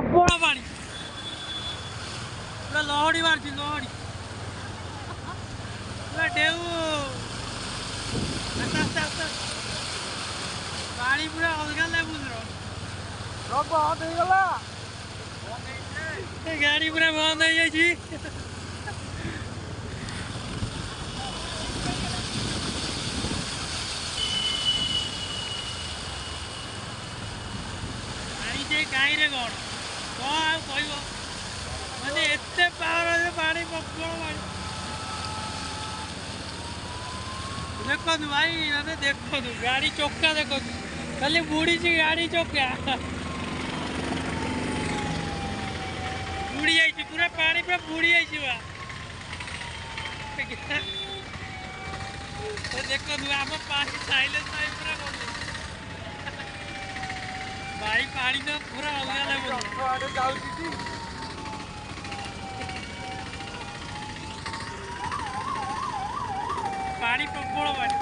प्रबल पानी पूरा लहड़ी मार्च लहड़ी पूरा ढेउ आस्ते आस्ते पानी पूरा अलग लेवल बंद हो गाड़ी पूरा बंद हो जाए गाई रे कौन कह मैंने एत पावर पानी प्रबल पानी देखो भाई मैंने देखो गाड़ी चौका देखो खाली बुड़ी गाड़ी चौका बुड़ी जाइए पूरा पानी पूरा बुड़ी जाइए देखो आम पानी साइलेंस पूरा कर भाई पानी तो पूरा अलग लेवल पानी प्रबल पानी